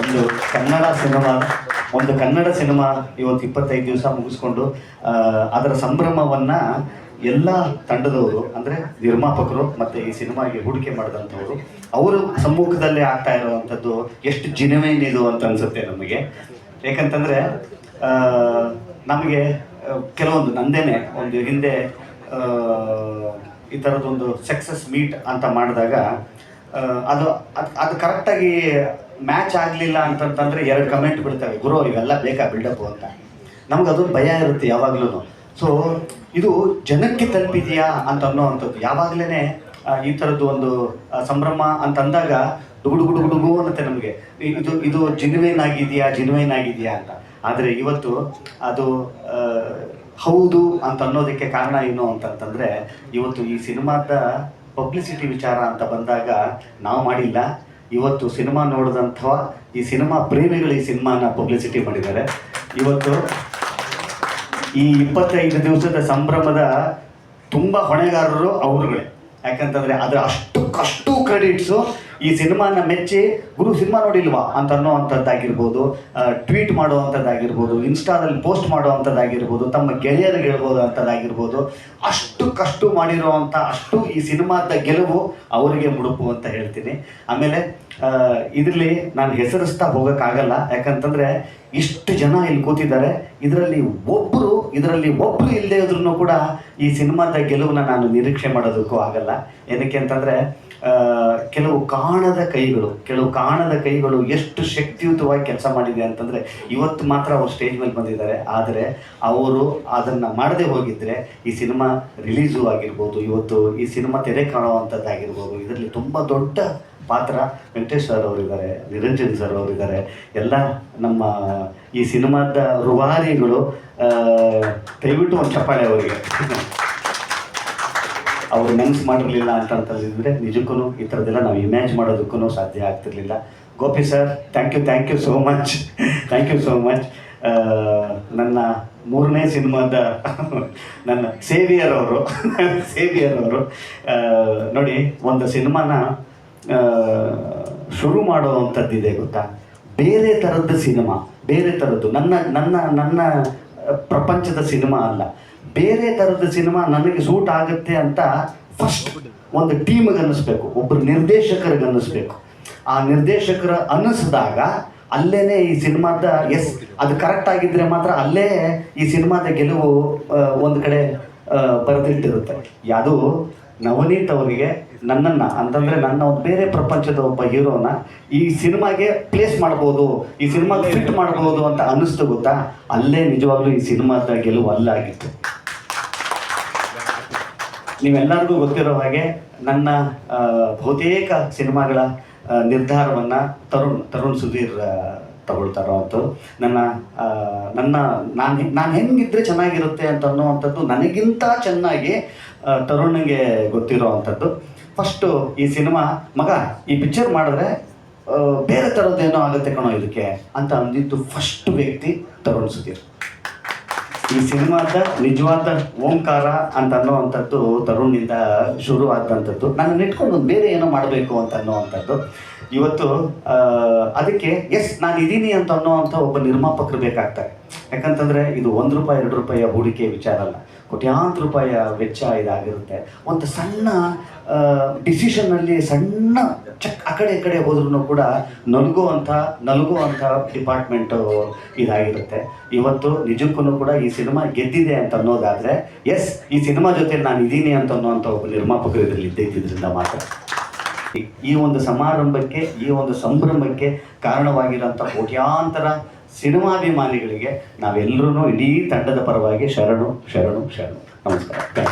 ಒಂದು ಕನ್ನಡ ಸಿನಿಮಾ ಒಂದು ಕನ್ನಡ ಸಿನಿಮಾ ಇವತ್ತು 25 ದಿವಸ ಮುಗಿಸ್ಕೊಂಡು ಅದರ ಸಂಭ್ರಮವನ್ನು ಎಲ್ಲ ತಂಡದವರು ಅಂದರೆ ನಿರ್ಮಾಪಕರು ಮತ್ತು ಈ ಸಿನಿಮಾಗೆ ಹೂಡಿಕೆ ಮಾಡಿದಂಥವ್ರು ಅವರು ಸಮ್ಮುಖದಲ್ಲೇ ಆಗ್ತಾ ಇರುವಂಥದ್ದು ಎಷ್ಟು ಜಿನುವೈನ್ ಇದು ಅಂತ ಅನಿಸುತ್ತೆ ನಮಗೆ. ಏಕೆಂತಂದರೆ ನಮಗೆ ಕೆಲವೊಂದು ನಂದೇನೆ ಒಂದು ಹಿಂದೆ ಈ ಥರದೊಂದು ಸಕ್ಸಸ್ ಮೀಟ್ ಅಂತ ಮಾಡಿದಾಗ ಅದು ಅದು ಕರೆಕ್ಟಾಗಿ ಮ್ಯಾಚ್ ಆಗಲಿಲ್ಲ ಅಂತಂತಂದರೆ 2 ಕಮೆಂಟ್ ಬಿಡ್ತವೆ, ಗುರು ಇವೆಲ್ಲ ಬೇಕಾ ಬಿಲ್ಡಪ್ಪು ಅಂತ. ನಮ್ಗೆ ಅದೊಂದು ಭಯ ಇರುತ್ತೆ ಯಾವಾಗಲೂ. ಸೊ ಇದು ಜನಕ್ಕೆ ತಲುಪಿದೆಯಾ ಅಂತ ಅನ್ನೋವಂಥದ್ದು ಯಾವಾಗಲೇ ಈ ಥರದ್ದು ಒಂದು ಸಂಭ್ರಮ ಅಂತಂದಾಗ ಡುಗುಡುಗುಡುಗುಡುಗು ಅನ್ನತ್ತೆ ನಮಗೆ, ಇದು ಜಿನುವೈನ್ ಆಗಿದೆಯಾ ಅಂತ. ಆದರೆ ಇವತ್ತು ಅದು ಹೌದು ಅಂತ ಅನ್ನೋದಕ್ಕೆ ಕಾರಣ ಏನು ಅಂತಂತಂದರೆ ಇವತ್ತು ಈ ಸಿನಿಮಾದ ಪಬ್ಲಿಸಿಟಿ ವಿಚಾರ ಅಂತ ಬಂದಾಗ ನಾವು ಮಾಡಿಲ್ಲ. ಇವತ್ತು ಸಿನಿಮಾ ನೋಡಿದಂಥ ಈ ಸಿನಿಮಾ ಪ್ರೇಮಿಗಳು ಈ ಸಿನಿಮಾನ ಪಬ್ಲಿಸಿಟಿ ಮಾಡಿದ್ದಾರೆ. ಇವತ್ತು ಈ 25 ದಿವಸದ ಸಂಭ್ರಮದ ತುಂಬ ಹೊಣೆಗಾರರು ಅವರುಗಳೇ. ಯಾಕಂತಂದರೆ ಅದರ ಅಷ್ಟು ಕ್ರೆಡಿಟ್ಸು ಈ ಸಿನಿಮಾನ ಮೆಚ್ಚಿ ಗುರು ಸಿನಿಮಾ ನೋಡಿಲ್ವಾ ಅಂತ ಅನ್ನೋವಂಥದ್ದಾಗಿರ್ಬೋದು, ಟ್ವೀಟ್ ಮಾಡುವಂಥದ್ದಾಗಿರ್ಬೋದು, ಇನ್ಸ್ಟಾದಲ್ಲಿ ಪೋಸ್ಟ್ ಮಾಡುವಂಥದ್ದಾಗಿರ್ಬೋದು, ತಮ್ಮ ಗೆಳೆಯರಿಗೆ ಹೇಳ್ಬೋದು ಅಂಥದ್ದಾಗಿರ್ಬೋದು, ಅಷ್ಟು ಮಾಡಿರುವಂಥ ಅಷ್ಟು ಈ ಸಿನಿಮಾದ ಗೆಲುವು ಅವರಿಗೆ ಮುಡುಪು ಅಂತ ಹೇಳ್ತೀನಿ. ಆಮೇಲೆ ಇದರಲ್ಲಿ ನಾನು ಹೆಸರಿಸ್ತಾ ಹೋಗೋಕ್ಕಾಗಲ್ಲ, ಯಾಕಂತಂದರೆ ಇಷ್ಟು ಜನ ಇಲ್ಲಿ ಕೂತಿದ್ದಾರೆ. ಇದರಲ್ಲಿ ಒಬ್ಬರು ಇಲ್ಲದೆ ಇದ್ರೂ ಕೂಡ ಈ ಸಿನಿಮಾದ ಗೆಲುವನ್ನ ನಾನು ನಿರೀಕ್ಷೆ ಮಾಡೋದಕ್ಕೂ ಆಗಲ್ಲ. ಏನಕ್ಕೆ ಅಂತಂದರೆ ಕೆಲವು ಕಾಣದ ಕೈಗಳು ಎಷ್ಟು ಶಕ್ತಿಯುತವಾಗಿ ಕೆಲಸ ಮಾಡಿದೆ ಅಂತಂದರೆ ಇವತ್ತು ಮಾತ್ರ ಅವರು ಸ್ಟೇಜ್ ಮೇಲೆ ಬಂದಿದ್ದಾರೆ. ಆದರೆ ಅವರು ಅದನ್ನು ಮಾಡದೆ ಹೋಗಿದ್ದರೆ ಈ ಸಿನಿಮಾ ರಿಲೀಸು ಆಗಿರ್ಬೋದು, ಇವತ್ತು ಈ ಸಿನಿಮಾ ತೆರೆ ಕಾಣುವಂಥದ್ದಾಗಿರ್ಬೋದು. ಇದರಲ್ಲಿ ತುಂಬ ದೊಡ್ಡ ಪಾತ್ರ ವೆಂಕಟೇಶ್ ಸರ್ ಅವರಿದ್ದಾರೆ, ನಿರಂಜನ್ ಸರ್ ಅವರಿದ್ದಾರೆ, ಎಲ್ಲ ನಮ್ಮ ಈ ಸಿನಿಮಾದ ರೂವಾರಿಗಳು. ದಯವಿಟ್ಟು ಒಂದು ಚಪ್ಪಾಳೆ ಅವರಿಗೆ. ಅವರು ಮನಸ್ಸು ಮಾಡಿರಲಿಲ್ಲ ಅಂತಂತಂದಿದ್ರೆ ನಿಜಕ್ಕೂ ಈ ಥರದ್ದೆಲ್ಲ ನಾವು ಇಮ್ಯಾಜ್ ಮಾಡೋದಕ್ಕೂ ಸಾಧ್ಯ ಆಗ್ತಿರ್ಲಿಲ್ಲ. Gopi sir, thank you so much. ನನ್ನ 3ನೇ ಸಿನಿಮಾದ ನನ್ನ ಸೇವಿಯರ್ ಅವರು ನೋಡಿ, ಒಂದು ಸಿನಿಮಾನ ಶುರು ಮಾಡುವಂಥದ್ದಿದೆ ಗೊತ್ತಾ, ಬೇರೆ ಥರದ್ದು ನನ್ನ ಪ್ರಪಂಚದ ಸಿನಿಮಾ ಅಲ್ಲ, ಬೇರೆ ಥರದ ಸಿನಿಮಾ ನನಗೆ ಸೂಟ್ ಆಗುತ್ತೆ ಅಂತ ಫಸ್ಟ್ ಒಂದು ಟೀಮ್ಗೆ ಅನ್ನಿಸ್ಬೇಕು, ಒಬ್ಬರು ನಿರ್ದೇಶಕರಿಗೆ ಅನ್ನಿಸ್ಬೇಕು. ಆ ನಿರ್ದೇಶಕರ ಅನ್ನಿಸಿದಾಗ ಅಲ್ಲೇ ಈ ಸಿನಿಮಾದ ಅದು ಕರೆಕ್ಟ್ ಆಗಿದ್ದರೆ ಮಾತ್ರ ಅಲ್ಲೇ ಈ ಸಿನಿಮಾದ ಗೆಲುವು ಒಂದು ಕಡೆ ಬರೆದಿಟ್ಟಿರುತ್ತೆ. ಅದು ನವನೀತ್ ಅವರಿಗೆ ನನ್ನನ್ನು ಅಂತಂದರೆ ನನ್ನ ಒಂದು ಬೇರೆ ಪ್ರಪಂಚದ ಒಬ್ಬ ಹೀರೋನ ಈ ಸಿನಿಮಾಗೆ ಪ್ಲೇಸ್ ಮಾಡ್ಬೋದು, ಈ ಸಿನಿಮಾಗೆ ಫಿಟ್ ಮಾಡ್ಬೋದು ಅಂತ ಅನ್ನಿಸ್ತು ಗೊತ್ತಾ. ಅಲ್ಲೇ ನಿಜವಾಗ್ಲೂ ಈ ಸಿನಿಮಾದ ಗೆಲುವು ಅಲ್ಲಾಗಿತ್ತು. ನೀವೆಲ್ಲರಿಗೂ ಗೊತ್ತಿರೋ ಹಾಗೆ ನನ್ನ ಬಹುತೇಕ ಸಿನಿಮಾಗಳ ನಿರ್ಧಾರವನ್ನು ತರುಣ್ ಸುಧೀರ್ ತಗೊಳ್ತಾರೋ ಅಂಥದ್ದು. ನಾನು ಹೆಂಗಿದ್ರೆ ಚೆನ್ನಾಗಿರುತ್ತೆ ಅಂತ ಅನ್ನೋವಂಥದ್ದು ನನಗಿಂತ ಚೆನ್ನಾಗಿ ತರುಣ್ಗೆ ಗೊತ್ತಿರೋ ಅಂಥದ್ದು. ಫಸ್ಟು ಈ ಸಿನಿಮಾ ಈ ಪಿಕ್ಚರ್ ಮಾಡಿದ್ರೆ ಬೇರೆ ಥರದ್ದೇನೋ ಆಗುತ್ತೆ ಕಣೋ ಇದಕ್ಕೆ ಅಂತ ಅಂದಿದ್ದು ಫಸ್ಟ್ ವ್ಯಕ್ತಿ ತರುಣ್ ಸುಧೀರ್. ಈ ಸಿನಿಮಾದ ನಿಜವಾದ ಓಂಕಾರ ಅಂತ ಅನ್ನೋವಂಥದ್ದು ತರುಣ್ನಿಂದ ಶುರುವಾದಂಥದ್ದು. ನಾನು ಇಟ್ಕೊಂಡು ಒಂದು ಬೇರೆ ಏನೋ ಮಾಡಬೇಕು ಅಂತ ಅನ್ನೋವಂಥದ್ದು. ಇವತ್ತು ಅದಕ್ಕೆ ನಾನು ಇದ್ದೀನಿ ಅಂತ ಅನ್ನೋವಂಥ ಒಬ್ಬ ನಿರ್ಮಾಪಕರು ಬೇಕಾಗ್ತಾರೆ. ಯಾಕಂತಂದರೆ ಇದು ₹1 ₹2 ಹೂಡಿಕೆ ವಿಚಾರ ಅಲ್ಲ, ಕೋಟ್ಯಾಂತರ ರೂಪಾಯಿ ವೆಚ್ಚ ಇದಾಗಿರುತ್ತೆ. ಒಂದು ಸಣ್ಣ ಡಿಸಿಷನ್ನಲ್ಲಿ ಸಣ್ಣ ಚೆಕ್ ಆ ಕಡೆ ಹೋದ್ರೂ ಕೂಡ ನಲುಗುವಂಥ ಡಿಪಾರ್ಟ್ಮೆಂಟು ಇದಾಗಿರುತ್ತೆ. ಇವತ್ತು ನಿಜಕ್ಕೂ ಕೂಡ ಈ ಸಿನಿಮಾ ಗೆದ್ದಿದೆ ಅಂತ ಅನ್ನೋದಾದರೆ ಈ ಸಿನಿಮಾ ಜೊತೆ ನಾನು ಇದ್ದೀನಿ ಅಂತ ಅನ್ನೋವಂಥ ಒಬ್ಬ ನಿರ್ಮಾಪಕರು ಇದರಲ್ಲಿ ಇದ್ದಿದ್ದರಿಂದ ಮಾತ್ರ ಈ ಒಂದು ಸಮಾರಂಭಕ್ಕೆ, ಈ ಒಂದು ಸಂಭ್ರಮಕ್ಕೆ ಕಾರಣವಾಗಿರೋಂಥ ಕೋಟ್ಯಾಂತರ ಸಿನಿಮಾಭಿಮಾನಿಗಳಿಗೆ ನಾವೆಲ್ಲರೂ ಇಡೀ ತಂಡದ ಪರವಾಗಿ ಶರಣು. ನಮಸ್ಕಾರ.